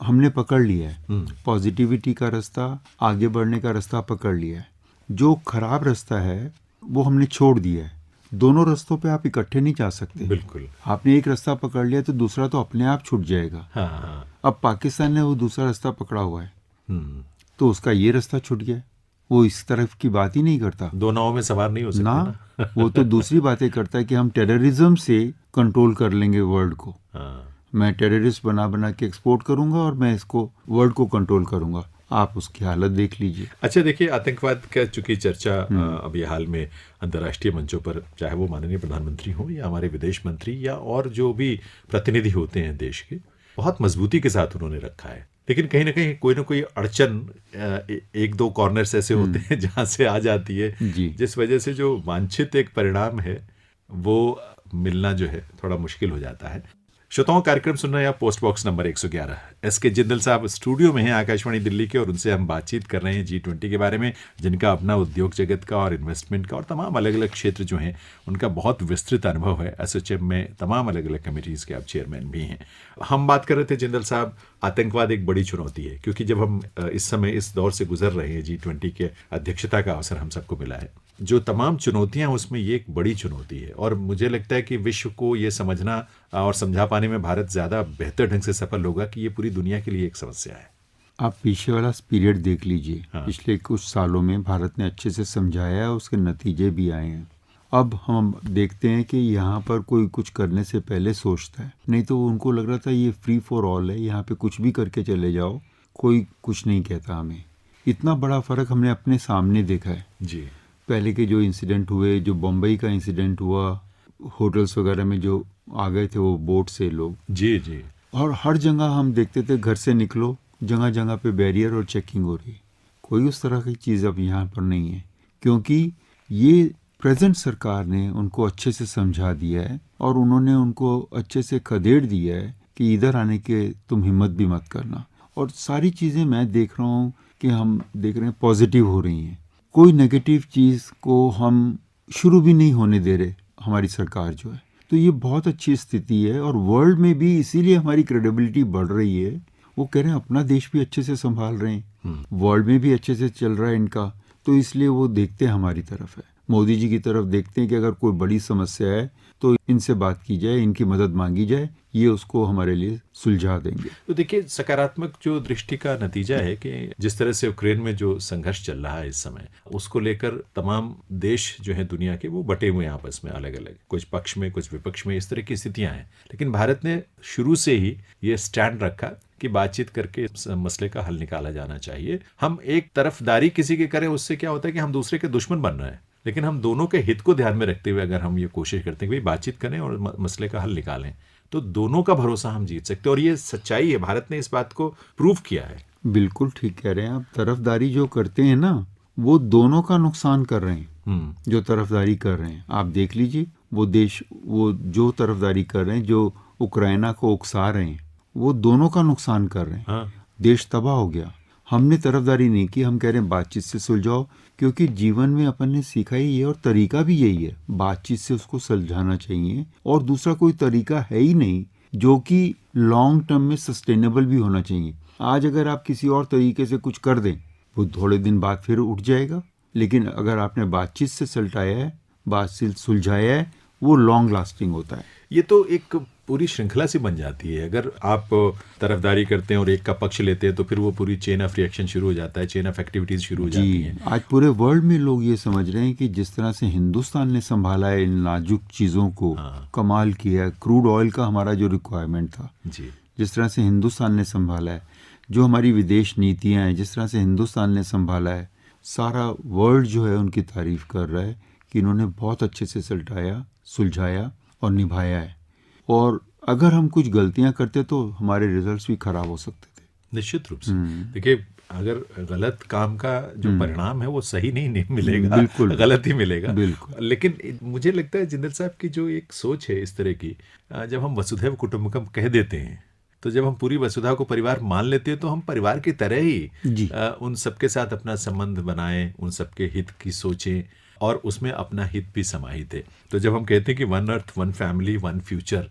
हमने पकड़ लिया है, पॉजिटिविटी का रास्ता, आगे बढ़ने का रास्ता पकड़ लिया है। जो खराब रास्ता है वो हमने छोड़ दिया है। दोनों रास्तों पे आप इकट्ठे नहीं जा सकते। बिल्कुल। आपने एक रास्ता पकड़ लिया तो दूसरा तो अपने आप छूट जाएगा। हाँ। अब पाकिस्तान ने वो दूसरा रास्ता पकड़ा हुआ है, हम्म। तो उसका ये रास्ता छूट गया, वो इस तरफ की बात ही नहीं करता दो नावों में सवार नहीं हो सकते ना। वो तो दूसरी बातें करता है कि हम टेररिज्म से कंट्रोल कर लेंगे वर्ल्ड को। हाँ। मैं टेररिस्ट बना के एक्सपोर्ट करूंगा और मैं इसको वर्ल्ड को कंट्रोल करूंगा। आप उसकी हालत देख लीजिए। अच्छा, देखिए, आतंकवाद का चूंकि चर्चा अभी हाल में अंतर्राष्ट्रीय मंचों पर, चाहे वो माननीय प्रधानमंत्री हो या हमारे विदेश मंत्री या और जो भी प्रतिनिधि होते हैं देश के, बहुत मजबूती के साथ उन्होंने रखा है। लेकिन कहीं ना कोई अड़चन, एक दो कॉर्नर्स ऐसे होते हैं जहां से आ जाती है, जिस वजह से जो वांछित एक परिणाम है वो मिलना जो है थोड़ा मुश्किल हो जाता है। श्रोताओं, कार्यक्रम सुन रहे हैं आप post box number 111। SK Jindal साहब स्टूडियो में हैं आकाशवाणी दिल्ली के, और उनसे हम बातचीत कर रहे हैं G20 के बारे में, जिनका अपना उद्योग जगत का और इन्वेस्टमेंट का और तमाम अलग अलग क्षेत्र जो हैं उनका बहुत विस्तृत अनुभव है। एसोचैम में तमाम अलग अलग कमेटीज़ के आप चेयरमैन भी हैं। हम बात कर रहे थे जिंदल साहब, आतंकवाद एक बड़ी चुनौती है, क्योंकि जब हम इस समय इस दौर से गुजर रहे हैं, G20 के अध्यक्षता का अवसर हम सबको मिला है, जो तमाम चुनौतियां उसमें ये एक बड़ी चुनौती है। और मुझे लगता है कि विश्व को ये समझना और समझा पाने में भारत ज़्यादा बेहतर ढंग से सफल होगा कि ये पूरी दुनिया के लिए एक समस्या है। आप पीछे वाला पीरियड देख लीजिए। हाँ। पिछले कुछ सालों में भारत ने अच्छे से समझाया है, उसके नतीजे भी आए हैं। अब हम देखते हैं कि यहाँ पर कोई कुछ करने से पहले सोचता है, नहीं तो उनको लग रहा था ये फ्री फॉर ऑल है, यहाँ पे कुछ भी करके चले जाओ, कोई कुछ नहीं कहता हमें। इतना बड़ा फर्क हमने अपने सामने देखा है। जी। पहले के जो इंसिडेंट हुए, जो बम्बई का इंसिडेंट हुआ, होटल्स वगैरह में जो आ गए थे वो बोट से लोग, जी। और हर जगह हम देखते थे घर से निकलो, जगह जगह पे बैरियर और चेकिंग हो रही। कोई उस तरह की चीज़ अब यहाँ पर नहीं है, क्योंकि ये प्रेजेंट सरकार ने उनको अच्छे से समझा दिया है और उन्होंने उनको अच्छे से खदेड़ दिया है कि इधर आने के तुम हिम्मत भी मत करना। और सारी चीज़ें मैं देख रहा हूँ कि हम देख रहे हैं पॉजिटिव हो रही हैं। कोई नेगेटिव चीज़ को हम शुरू भी नहीं होने दे रहे, हमारी सरकार जो है। तो ये बहुत अच्छी स्थिति है, और वर्ल्ड में भी इसीलिए हमारी क्रेडिबिलिटी बढ़ रही है। वो कह रहे हैं अपना देश भी अच्छे से संभाल रहे हैं, वर्ल्ड में भी अच्छे से चल रहा है इनका, तो इसलिए वो देखते हैं हमारी तरफ है, मोदी जी की तरफ देखते हैं कि अगर कोई बड़ी समस्या है तो इनसे बात की जाए, इनकी मदद मांगी जाए, ये उसको हमारे लिए सुलझा देंगे। तो देखिए, सकारात्मक जो दृष्टि का नतीजा है कि जिस तरह से यूक्रेन में जो संघर्ष चल रहा है इस समय, उसको लेकर तमाम देश जो है दुनिया के वो बटे हुए हैं आपस में, अलग अलग, कुछ पक्ष में कुछ विपक्ष में, इस तरह की स्थितियां हैं। लेकिन भारत ने शुरू से ही ये स्टैंड रखा कि बातचीत करके मसले का हल निकाला जाना चाहिए। हम एक तरफदारी किसी के करें, उससे क्या होता है कि हम दूसरे के दुश्मन बन रहे हैं। लेकिन हम दोनों के हित को ध्यान में रखते हुए अगर हम ये कोशिश करते हैं कि भाई बातचीत करें और मसले का हल निकालें, तो दोनों का भरोसा हम जीत सकते हैं। और ये सच्चाई है, भारत ने इस बात को प्रूव किया है। बिल्कुल ठीक कह रहे हैं आप। तरफदारी जो करते हैं ना, वो दोनों का नुकसान कर रहे हैं। जो तरफदारी कर रहे हैं, आप देख लीजिए, वो देश, वो जो तरफदारी कर रहे हैं, जो उक्राइना को उकसा रहे हैं, वो दोनों का नुकसान कर रहे हैं। हाँ। देश तबाह हो गया। हमने तरफदारी नहीं की, हम कह रहे हैं बातचीत से सुलझाओ, क्योंकि जीवन में अपन ने सीखा ही है और तरीका भी यही है, बातचीत से उसको सुलझाना चाहिए। और दूसरा कोई तरीका है ही नहीं जो कि लॉन्ग टर्म में सस्टेनेबल भी होना चाहिए। आज अगर आप किसी और तरीके से कुछ कर दें, वो थोड़े दिन बाद फिर उठ जाएगा। लेकिन अगर आपने बातचीत से सुलझाया है, बातचीत सुलझाया है, वो लॉन्ग लास्टिंग होता है। ये तो एक पूरी श्रृंखला सी बन जाती है। अगर आप तरफदारी करते हैं और एक का पक्ष लेते हैं, तो फिर वो पूरी चेन ऑफ रिएक्शन शुरू हो जाता है, चेन ऑफ एक्टिविटीज शुरू हो जाती हैं। आज पूरे वर्ल्ड में लोग ये समझ रहे हैं कि जिस तरह से हिंदुस्तान ने संभाला है इन नाजुक चीज़ों को, कमाल किया है। क्रूड ऑयल का हमारा जो रिक्वायरमेंट था जी, जिस तरह से हिंदुस्तान ने संभाला है, जो हमारी विदेश नीतियाँ हैं जिस तरह से हिंदुस्तान ने संभाला है, सारा वर्ल्ड जो है उनकी तारीफ कर रहा है कि इन्होंने बहुत अच्छे से सुलझाया और निभाया है। और अगर हम कुछ गलतियां करते तो हमारे रिजल्ट्स भी खराब हो सकते थे। निश्चित रूप से। देखिए, अगर गलत काम का जो परिणाम है वो सही नहीं मिलेगा, बिल्कुल गलत ही मिलेगा। बिल्कुल। लेकिन मुझे लगता है जिंदल साहब की जो एक सोच है इस तरह की, जब हम वसुधैव कुटुंबकम कह देते हैं, तो जब हम पूरी वसुधा को परिवार मान लेते हैं, तो हम परिवार की तरह ही उन सबके साथ अपना संबंध बनाएं, उन सबके हित की सोचें। और उसमें अपना हित भी समाहित है। तो जब हम कहते हैं कि one earth, one family, one future,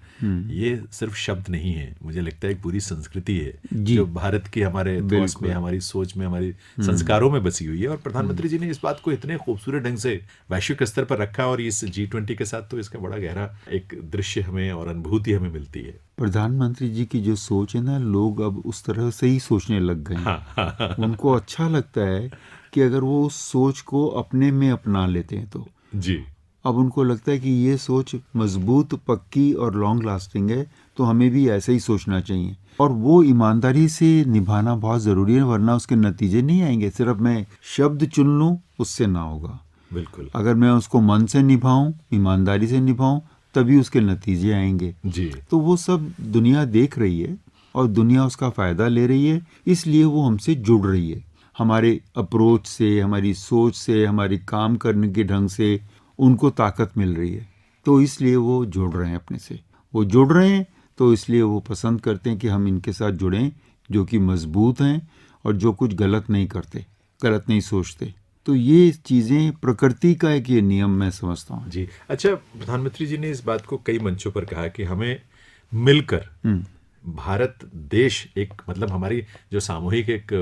ये सिर्फ शब्द नहीं है, मुझे लगता है एक पूरी संस्कृति है जो भारत की हमारे थॉट्स में, हमारी सोच में, हमारी संस्कारों में बसी हुई है। और प्रधानमंत्री जी ने इस बात को इतने खूबसूरत ढंग से वैश्विक स्तर पर रखा, और इस G20 के साथ तो इसका बड़ा गहरा एक दृश्य हमें और अनुभूति हमें मिलती है। प्रधानमंत्री जी की जो सोच है ना, लोग अब उस तरह से ही सोचने लग गए हैं। उनको अच्छा लगता है कि अगर वो उस सोच को अपने में अपना लेते हैं तो जी, अब उनको लगता है कि ये सोच मजबूत, पक्की और लॉन्ग लास्टिंग है, तो हमें भी ऐसे ही सोचना चाहिए। और वो ईमानदारी से निभाना बहुत ज़रूरी है, वरना उसके नतीजे नहीं आएंगे। सिर्फ मैं शब्द चुन लूँ उससे ना होगा। बिल्कुल। अगर मैं उसको मन से निभाऊं, ईमानदारी से निभाऊं, तभी उसके नतीजे आएंगे। जी। तो वो सब दुनिया देख रही है और दुनिया उसका फ़ायदा ले रही है, इसलिए वो हमसे जुड़ रही है। हमारे अप्रोच से, हमारी सोच से, हमारी काम करने के ढंग से उनको ताकत मिल रही है, तो इसलिए वो जुड़ रहे हैं अपने से। वो जुड़ रहे हैं तो इसलिए वो पसंद करते हैं कि हम इनके साथ जुड़ें जो कि मजबूत हैं और जो कुछ गलत नहीं करते, गलत नहीं सोचते। तो ये चीज़ें प्रकृति का एक ये नियम मैं समझता हूँ। जी। अच्छा, प्रधानमंत्री जी ने इस बात को कई मंचों पर कहा कि हमें मिलकर भारत देश, एक मतलब हमारी जो सामूहिक एक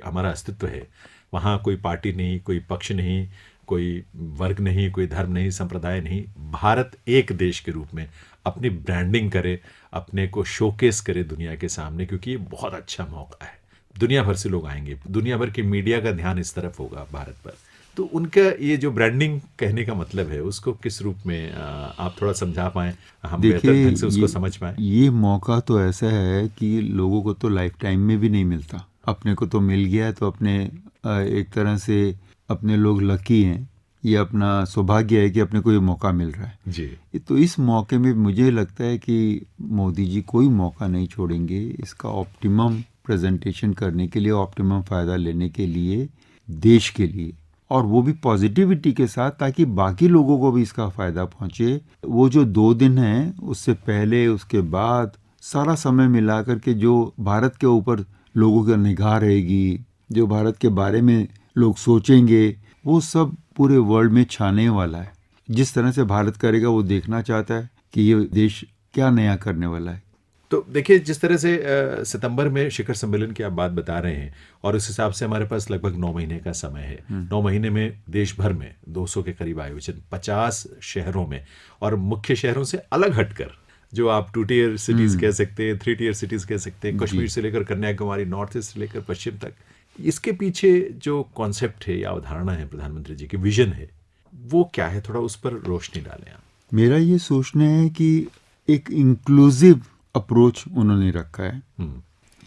हमारा अस्तित्व है, वहाँ कोई पार्टी नहीं, कोई पक्ष नहीं, कोई वर्ग नहीं, कोई धर्म नहीं, संप्रदाय नहीं, भारत एक देश के रूप में अपनी ब्रांडिंग करे, अपने को शोकेस करे दुनिया के सामने, क्योंकि ये बहुत अच्छा मौका है। दुनिया भर से लोग आएंगे, दुनिया भर के मीडिया का ध्यान इस तरफ होगा भारत पर। तो उनका ये जो ब्रांडिंग कहने का मतलब है, उसको किस रूप में आप थोड़ा समझा पाएं, हम बेहतर ढंग से उसको समझ पाएं। ये मौका तो ऐसा है कि लोगों को तो लाइफ टाइम में भी नहीं मिलता। अपने को तो मिल गया है, तो अपने एक तरह से अपने लोग लकी हैं, ये अपना सौभाग्य है कि अपने को ये मौका मिल रहा है जी। तो इस मौके में मुझे लगता है कि मोदी जी कोई मौका नहीं छोड़ेंगे इसका ऑप्टिमम प्रेजेंटेशन करने के लिए, ऑप्टिमम फ़ायदा लेने के लिए, देश के लिए, और वो भी पॉजिटिविटी के साथ, ताकि बाकी लोगों को भी इसका फ़ायदा पहुंचे। वो जो 2 दिन हैं, उससे पहले उसके बाद सारा समय मिला करके जो भारत के ऊपर लोगों की निगाह रहेगी, जो भारत के बारे में लोग सोचेंगे, वो सब पूरे वर्ल्ड में छाने वाला है। जिस तरह से भारत करेगा, वो देखना चाहता है कि ये देश क्या नया करने वाला है। तो देखिए, जिस तरह से सितंबर में शिखर सम्मेलन की आप बात बता रहे हैं, और उस हिसाब से हमारे पास लगभग 9 महीने का समय है। 9 महीने में देश भर में 200 के करीब आयोजन, 50 शहरों में, और मुख्य शहरों से अलग हटकर, जो आप 2 टियर सिटीज़ कह सकते हैं, 3 टियर सिटीज़ कह सकते हैं, कश्मीर से लेकर कन्याकुमारी, नॉर्थ ईस्ट से लेकर पश्चिम तक, इसके पीछे जो कॉन्सेप्ट है या अवधारणा है प्रधानमंत्री जी की, विजन है, वो क्या है? थोड़ा उस पर रोशनी डालें आप। मेरा ये सोचना है कि एक इंक्लूसिव अप्रोच उन्होंने रखा है।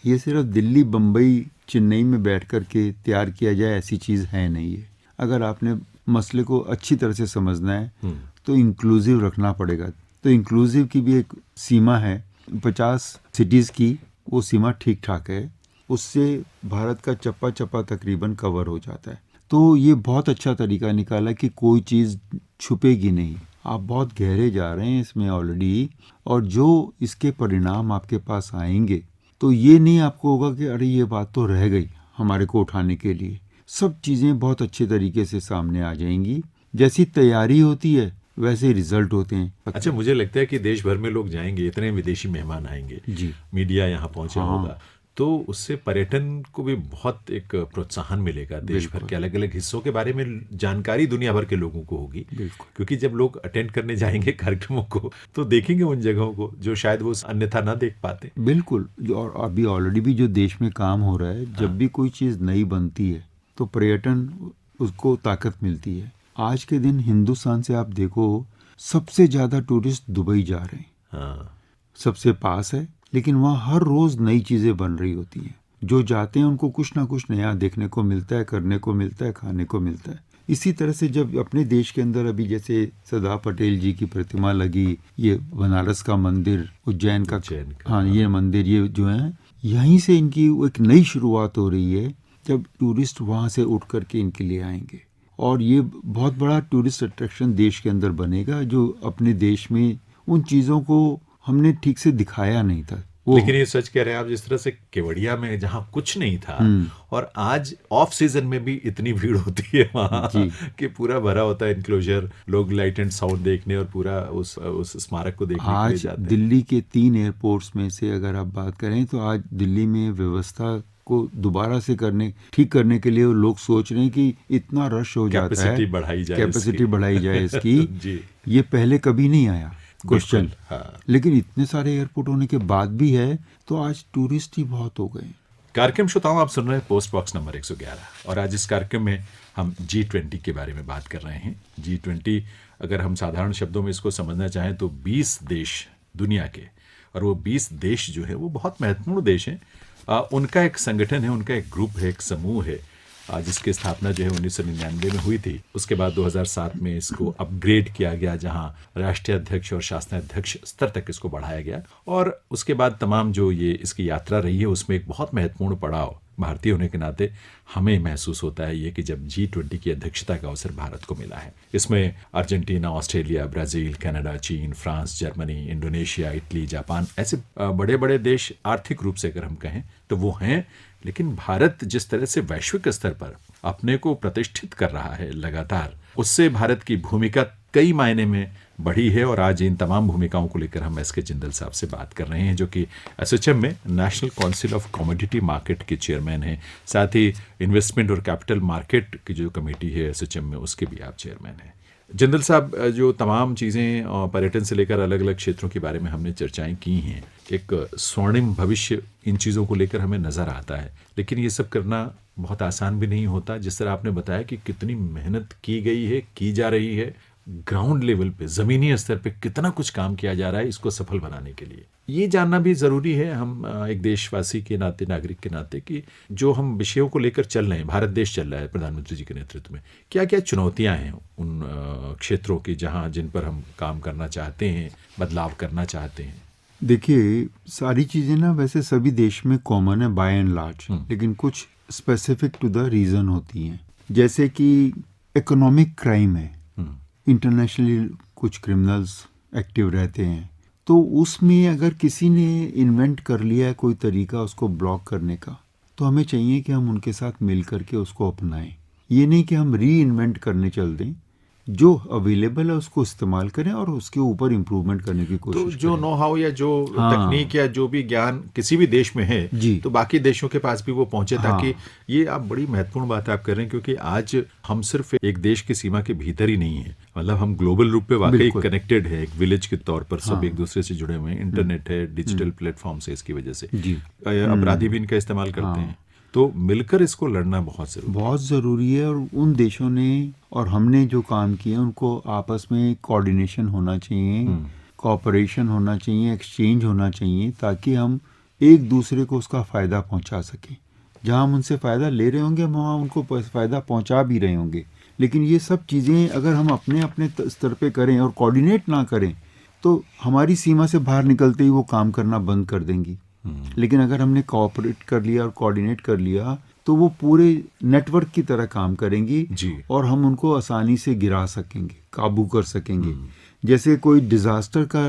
ये सिर्फ दिल्ली, बम्बई, चेन्नई में बैठ कर के तैयार किया जाए ऐसी चीज़ है नहीं है। अगर आपने मसले को अच्छी तरह से समझना है तो इंक्लूसिव रखना पड़ेगा। तो इंक्लूसिव की भी एक सीमा है, 50 सिटीज़ की वो सीमा ठीक ठाक है, उससे भारत का चप्पा चप्पा तकरीबन कवर हो जाता है। तो ये बहुत अच्छा तरीका निकाला कि कोई चीज़ छुपेगी नहीं। आप बहुत गहरे जा रहे हैं इसमें ऑलरेडी, और जो इसके परिणाम आपके पास आएंगे तो ये नहीं आपको होगा कि अरे ये बात तो रह गई हमारे को उठाने के लिए। सब चीज़ें बहुत अच्छे तरीके से सामने आ जाएंगी। जैसी तैयारी होती है वैसे रिजल्ट होते हैं। अच्छा, मुझे लगता है कि देश भर में लोग जाएंगे, इतने विदेशी मेहमान आएंगे जी, मीडिया यहाँ पहुंचा होगा, तो उससे पर्यटन को भी बहुत एक प्रोत्साहन मिलेगा। देश भर के अलग अलग हिस्सों के बारे में जानकारी दुनिया भर के लोगों को होगी, क्योंकि जब लोग अटेंड करने जाएंगे कार्यक्रमों को तो देखेंगे उन जगहों को जो शायद वो अन्यथा ना देख पाते। बिल्कुल। और अभी ऑलरेडी भी जो देश में काम हो रहा है, जब भी कोई चीज़ नई बनती है तो पर्यटन उसको ताकत मिलती है। आज के दिन हिंदुस्तान से आप देखो, सबसे ज़्यादा टूरिस्ट दुबई जा रहे हैं। सबसे पास है, लेकिन वहाँ हर रोज़ नई चीज़ें बन रही होती हैं। जो जाते हैं उनको कुछ ना कुछ नया देखने को मिलता है, करने को मिलता है, खाने को मिलता है। इसी तरह से जब अपने देश के अंदर अभी जैसे सरदार पटेल जी की प्रतिमा लगी, ये बनारस का मंदिर, उज्जैन का, हाँ ये मंदिर, ये जो है, यहीं से इनकी एक नई शुरुआत हो रही है, जब टूरिस्ट वहाँ से उठ करके इनके लिए आएंगे। और ये बहुत बड़ा टूरिस्ट अट्रैक्शन देश के अंदर बनेगा, जो अपने देश में उन चीज़ों को हमने ठीक से दिखाया नहीं था, लेकिन ये सच कह रहे हैं आप, जिस तरह से केवड़िया में जहाँ कुछ नहीं था और आज ऑफ सीजन में भी इतनी भीड़ होती है वहाँ कि पूरा भरा होता है इनक्लोजर, लोग लाइट एंड साउंड देखने और पूरा उस स्मारक को देखने के लिए जाते हैं। दिल्ली के 3 एयरपोर्ट्स में से अगर आप बात करें तो आज दिल्ली में व्यवस्था को दोबारा से ठीक करने के लिए लोग सोच रहे हैं कि इतना रश हो जाता है, कैपेसिटी बढ़ाई जाए इसकी ये पहले कभी नहीं आया क्वेश्चन। लेकिन इतने सारे एयरपोर्ट होने के बाद भी है तो आज टूरिस्ट ही बहुत हो गए। कार्यक्रम श्रोताओं, आप सुन रहे हैं पोस्ट बॉक्स नंबर 111 और आज इस कार्यक्रम में हम G20 के बारे में बात कर रहे हैं। G20 अगर हम साधारण शब्दों में इसको समझना चाहें तो 20 देश दुनिया के, और वो 20 देश जो है वो बहुत महत्वपूर्ण देश हैं। उनका एक संगठन है, उनका एक ग्रुप है, एक समूह है जिसकी स्थापना जो है 1999 में हुई थी। उसके बाद 2007 में इसको अपग्रेड किया गया, जहां राष्ट्रीय अध्यक्ष और शासनाध्यक्ष स्तर तक इसको बढ़ाया गया, और उसके बाद तमाम जो ये इसकी यात्रा रही है उसमें एक बहुत महत्वपूर्ण पड़ाव भारतीय होने के नाते हमें महसूस होता है ये कि जब G20 की अध्यक्षता का अवसर भारत को मिला है। इसमें अर्जेंटीना, ऑस्ट्रेलिया, ब्राजील, कनाडा, चीन, France, Germany, Indonesia, Italy, Japan, ऐसे बड़े बड़े देश आर्थिक रूप से अगर हम कहें तो वो हैं। लेकिन भारत जिस तरह से वैश्विक स्तर पर अपने को प्रतिष्ठित कर रहा है लगातार, उससे भारत की भूमिका कई मायने में बढ़ी है। और आज इन तमाम भूमिकाओं को लेकर हम एस के जिंदल साहब से बात कर रहे हैं, जो कि एसोचैम में national council of commodity market के चेयरमैन हैं। साथ ही इन्वेस्टमेंट और कैपिटल मार्केट की जो कमेटी है एसोचैम में, उसके भी आप चेयरमैन हैं। जिंदल साहब, जो तमाम चीज़ें पर्यटन से लेकर अलग अलग क्षेत्रों के बारे में हमने चर्चाएं की हैं, एक स्वर्णिम भविष्य इन चीज़ों को लेकर हमें नज़र आता है, लेकिन ये सब करना बहुत आसान भी नहीं होता। जिस तरह आपने बताया कि कितनी मेहनत की गई है, की जा रही है, ग्राउंड लेवल पे, ज़मीनी स्तर पे कितना कुछ काम किया जा रहा है इसको सफल बनाने के लिए। ये जानना भी ज़रूरी है हम एक देशवासी के नाते, नागरिक के नाते, कि जो हम विषयों को लेकर चल रहे हैं, भारत देश चल रहा है प्रधानमंत्री जी के नेतृत्व में, क्या क्या चुनौतियां हैं उन क्षेत्रों की जिन पर हम काम करना चाहते हैं, बदलाव करना चाहते हैं। देखिए, सारी चीज़ें ना वैसे सभी देश में कॉमन है बाय एंड लार्ज, लेकिन कुछ स्पेसिफिक टू द रीजन होती हैं। जैसे कि इकोनॉमिक क्राइम है, इंटरनेशनली कुछ क्रिमिनल्स एक्टिव रहते हैं, तो उसमें अगर किसी ने इन्वेंट कर लिया है कोई तरीका उसको ब्लॉक करने का, तो हमें चाहिए कि हम उनके साथ मिल करके उसको अपनाएं। ये नहीं कि हम री इन्वेंट करने चल दें, जो अवेलेबल है उसको इस्तेमाल करें और उसके ऊपर इम्प्रूवमेंट करने की कोशिश करें। तो जो नो हाउ या जो तकनीक या जो भी ज्ञान किसी भी देश में है तो बाकी देशों के पास भी वो पहुंचे, ताकि ये आप बड़ी महत्वपूर्ण बात आप कर रहे हैं, क्योंकि आज हम सिर्फ एक देश की सीमा के भीतर ही नहीं है, मतलब हम ग्लोबल रूप पे वाकई कनेक्टेड है, एक विलेज के तौर पर सब एक दूसरे से जुड़े हुए हैं। इंटरनेट है, डिजिटल प्लेटफॉर्म से इसकी वजह से अपराधी भी इनका इस्तेमाल करते हैं, तो मिलकर इसको लड़ना बहुत ज़रूरी है। और उन देशों ने और हमने जो काम किया उनको आपस में कोऑर्डिनेशन होना चाहिए, कोऑपरेशन होना चाहिए, एक्सचेंज होना चाहिए, ताकि हम एक दूसरे को उसका फ़ायदा पहुंचा सकें। जहां हम उनसे फ़ायदा ले रहे होंगे वहाँ उनको फ़ायदा पहुंचा भी रहे होंगे। लेकिन ये सब चीज़ें अगर हम अपने अपने स्तर पे करें और कोऑर्डिनेट ना करें तो हमारी सीमा से बाहर निकलते ही वो काम करना बंद कर देंगी। लेकिन अगर हमने कोऑपरेट कर लिया और कोऑर्डिनेट कर लिया तो वो पूरे नेटवर्क की तरह काम करेंगी और हम उनको आसानी से गिरा सकेंगे, काबू कर सकेंगे। जैसे कोई डिजास्टर का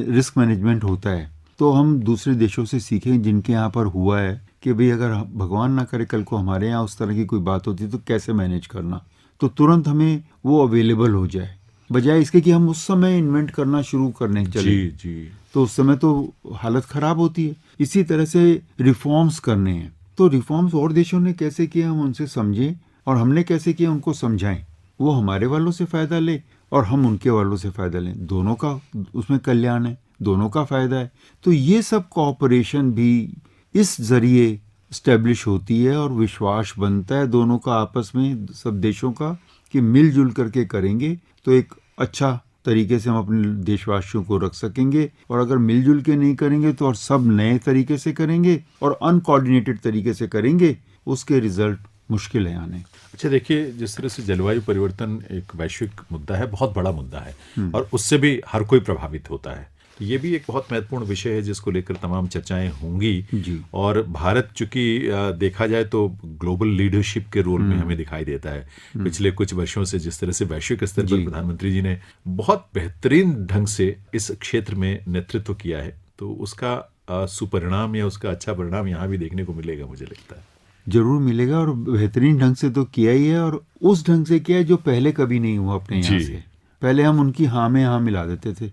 रिस्क मैनेजमेंट होता है तो हम दूसरे देशों से सीखें जिनके यहाँ पर हुआ है कि भाई अगर भगवान ना करे कल को हमारे यहाँ उस तरह की कोई बात होती है तो कैसे मैनेज करना, तो तुरंत हमें वो अवेलेबल हो जाए, बजाय इसके कि हम उस समय इन्वेंट करना शुरू करने चले तो उस समय तो हालत खराब होती है। इसी तरह से रिफॉर्म्स करने हैं, तो रिफॉर्म्स और देशों ने कैसे किए हम उनसे समझें और हमने कैसे किया उनको समझाएं, वो हमारे वालों से फ़ायदा ले और हम उनके वालों से फ़ायदा लें, दोनों का उसमें कल्याण है, दोनों का फ़ायदा है। तो ये सब कोऑपरेशन भी इस ज़रिए इस्टेब्लिश होती है और विश्वास बनता है दोनों का आपस में, सब देशों का, कि मिलजुल करके करेंगे तो एक अच्छा तरीके से हम अपने देशवासियों को रख सकेंगे। और अगर मिलजुल के नहीं करेंगे तो और सब नए तरीके से करेंगे और अनकोऑर्डिनेटेड तरीके से करेंगे, उसके रिजल्ट मुश्किल है आने। अच्छा, देखिए, जिस तरह से जलवायु परिवर्तन एक वैश्विक मुद्दा है, बहुत बड़ा मुद्दा है और उससे भी हर कोई प्रभावित होता है, तो ये भी एक बहुत महत्वपूर्ण विषय है जिसको लेकर तमाम चर्चाएं होंगी। और भारत चूंकि देखा जाए तो ग्लोबल लीडरशिप के रोल में हमें दिखाई देता है पिछले कुछ वर्षों से, जिस तरह से वैश्विक स्तर पर प्रधानमंत्री जी ने बहुत बेहतरीन ढंग से इस क्षेत्र में नेतृत्व किया है, तो उसका सुपरिणाम या उसका अच्छा परिणाम यहाँ भी देखने को मिलेगा, मुझे लगता है। जरूर मिलेगा, और बेहतरीन ढंग से तो किया ही है, और उस ढंग से किया है जो पहले कभी नहीं हुआ अपने यहाँ से। पहले हम उनकी हाँ में हाँ मिला देते थे।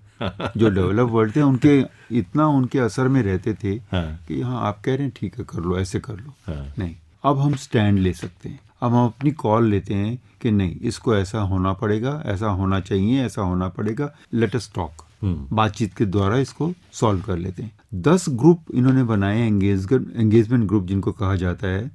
जो डेवलप वर्ल्ड थे उनके इतना उनके असर में रहते थे कि हाँ आप कह रहे हैं ठीक है कर लो, ऐसे कर लो। नहीं, अब हम स्टैंड ले सकते हैं। अब हम अपनी कॉल लेते हैं कि नहीं, इसको ऐसा होना पड़ेगा, ऐसा होना चाहिए, ऐसा होना पड़ेगा, लेट अस टॉक। बातचीत के द्वारा इसको सॉल्व कर लेते हैं। 10 ग्रुप इन्होंने बनाए, एंगेजमेंट ग्रुप जिनको कहा जाता है,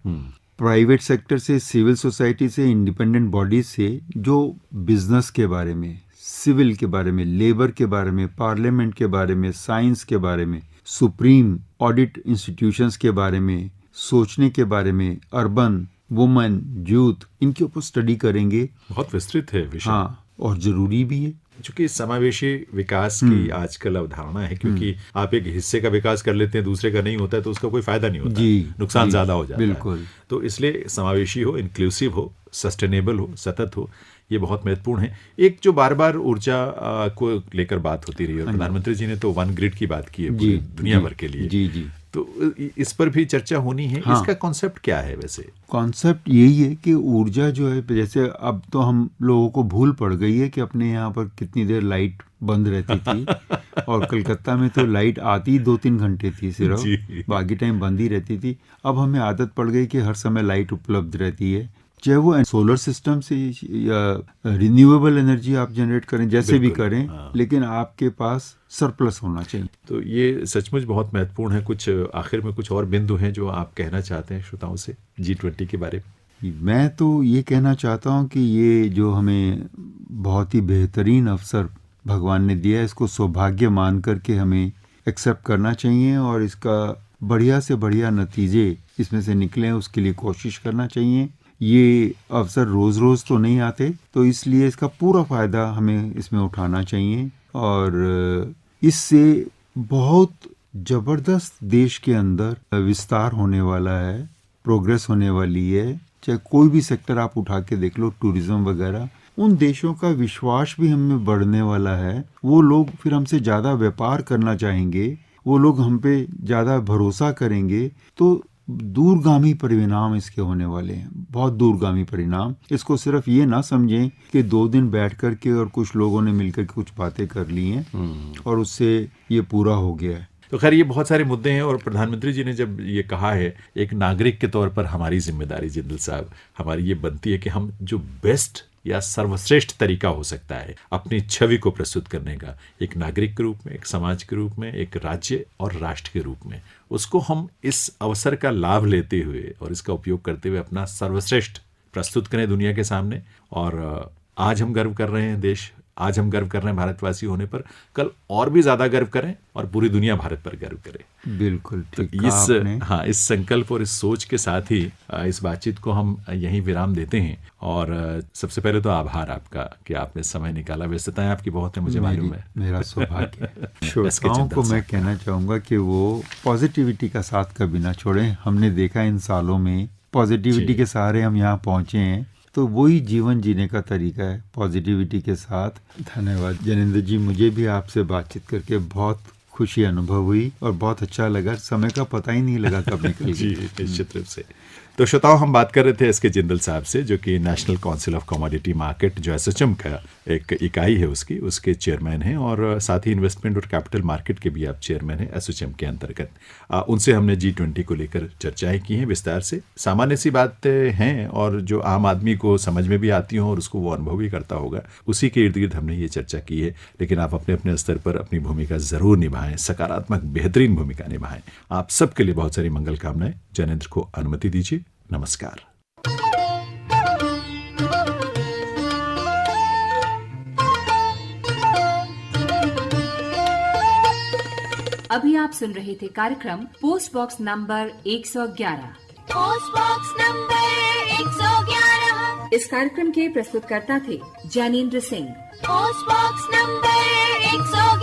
प्राइवेट सेक्टर से, सिविल सोसाइटी से, इंडिपेंडेंट बॉडीज से, जो बिजनेस के बारे में, सिविल के बारे में, लेबर के बारे में, पार्लियामेंट के बारे में, साइंस के बारे में, सुप्रीम ऑडिट इंस्टीट्यूशंस के बारे में, सोचने के बारे में, अर्बन, वुमेन, यूथ, इनके ऊपर स्टडी करेंगे। बहुत विस्तृत है विषय। हाँ, और जरूरी भी है, चूंकि समावेशी विकास की आजकल अवधारणा है, क्योंकि आप एक हिस्से का विकास कर लेते हैं, दूसरे का नहीं होता है, तो उसका कोई फायदा नहीं होता, नुकसान ज्यादा हो जाता है। तो इसलिए समावेशी हो, इंक्लूसिव हो, सस्टेनेबल हो, सतत हो, ये बहुत महत्वपूर्ण है। एक जो बार बार ऊर्जा को लेकर बात होती रही, और प्रधानमंत्री जी ने तो वन ग्रिड की बात की है पूरी दुनिया भर के लिए। तो इस पर भी चर्चा होनी है। इसका कॉन्सेप्ट क्या है? वैसे कॉन्सेप्ट यही है कि ऊर्जा जो है, जैसे अब तो हम लोगों को भूल पड़ गई है कि अपने यहाँ पर कितनी देर लाइट बंद रहती थी, और कलकत्ता में तो लाइट आती 2-3 घंटे थी सिर्फ, बाकी टाइम बंद ही रहती थी। अब हमें आदत पड़ गई कि हर समय लाइट उपलब्ध रहती है, चाहे वो सोलर सिस्टम से या रिन्यूएबल एनर्जी आप जनरेट करें, जैसे भी करें, लेकिन आपके पास सरप्लस होना चाहिए। तो ये सचमुच बहुत महत्वपूर्ण है। कुछ आखिर में कुछ और बिंदु हैं जो आप कहना चाहते हैं श्रोताओं से G20 के बारे में? मैं तो ये कहना चाहता हूँ कि ये जो हमें बहुत ही बेहतरीन अवसर भगवान ने दिया है, इसको सौभाग्य मान करके हमें एक्सेप्ट करना चाहिए, और इसका बढ़िया से बढ़िया नतीजे इसमें से निकलें उसके लिए कोशिश करना चाहिए। ये अवसर रोज रोज तो नहीं आते, तो इसलिए इसका पूरा फायदा हमें इसमें उठाना चाहिए, और इससे बहुत जबरदस्त देश के अंदर विस्तार होने वाला है, प्रोग्रेस होने वाली है। चाहे कोई भी सेक्टर आप उठा के देख लो, टूरिज्म वगैरह, उन देशों का विश्वास भी हमें बढ़ने वाला है। वो लोग फिर हमसे ज़्यादा व्यापार करना चाहेंगे, वो लोग हम पे ज़्यादा भरोसा करेंगे। तो दूरगामी परिणाम इसके होने वाले हैं, बहुत दूरगामी परिणाम। इसको सिर्फ ये ना समझें कि 2 दिन बैठ कर के और कुछ लोगों ने मिलकर के कुछ बातें कर ली हैं और उससे ये पूरा हो गया है। तो खैर ये बहुत सारे मुद्दे हैं, और प्रधानमंत्री जी ने जब ये कहा है, एक नागरिक के तौर पर हमारी जिम्मेदारी जिंदल साहब हमारी ये बनती है कि हम जो बेस्ट या सर्वश्रेष्ठ तरीका हो सकता है अपनी छवि को प्रस्तुत करने का, एक नागरिक के रूप में, एक समाज के रूप में, एक राज्य और राष्ट्र के रूप में, उसको हम इस अवसर का लाभ लेते हुए और इसका उपयोग करते हुए अपना सर्वश्रेष्ठ प्रस्तुत करें दुनिया के सामने। और आज हम गर्व कर रहे हैं देश, आज हम गर्व कर रहे हैं भारतवासी होने पर, कल और भी ज्यादा गर्व करें और पूरी दुनिया भारत पर गर्व करे। बिल्कुल ठीक तो इस संकल्प और इस सोच के साथ ही इस बातचीत को हम यहीं विराम देते हैं। और सबसे पहले तो आभार आपका कि आपने समय निकाला। व्यस्तताएं आपकी बहुत है, मुझे मालूम है। मेरा सौभाग्य है। श्रोताओं को मैं कहना चाहूंगा कि वो पॉजिटिविटी का साथ कभी ना छोड़ें। हमने देखा इन सालों में पॉजिटिविटी के सहारे हम यहाँ पहुंचे हैं, तो वही जीवन जीने का तरीका है, पॉजिटिविटी के साथ। धन्यवाद जैनेंद्र जी, मुझे भी आपसे बातचीत करके बहुत खुशी अनुभव हुई और बहुत अच्छा लगा। समय का पता ही नहीं लगा कब निकल जी, निश्चित रूप से। तो श्रोताओं, हम बात कर रहे थे एस के जिंदल साहब से, जो कि national council of commodity market जो एसोचैम का एक इकाई है उसके चेयरमैन हैं, और साथ ही इन्वेस्टमेंट और कैपिटल मार्केट के भी आप चेयरमैन हैं एसोचैम के अंतर्गत। उनसे हमने G20 को लेकर चर्चाएं की हैं विस्तार से। सामान्य सी बातें हैं और जो आम आदमी को समझ में भी आती हों और उसको वो अनुभव भी करता होगा, उसी के इर्द गिर्द हमने ये चर्चा की है। लेकिन आप अपने अपने स्तर पर अपनी भूमिका जरूर निभाएं, सकारात्मक बेहतरीन भूमिका निभाएं। आप सबके लिए बहुत सारी मंगल कामनाएं। जैनेंद्र को अनुमति दीजिए। नमस्कार। अभी आप सुन रहे थे कार्यक्रम post box number 111। Post box number 111। इस कार्यक्रम के प्रस्तुतकर्ता थे Jainendra Singh. Post box number 111।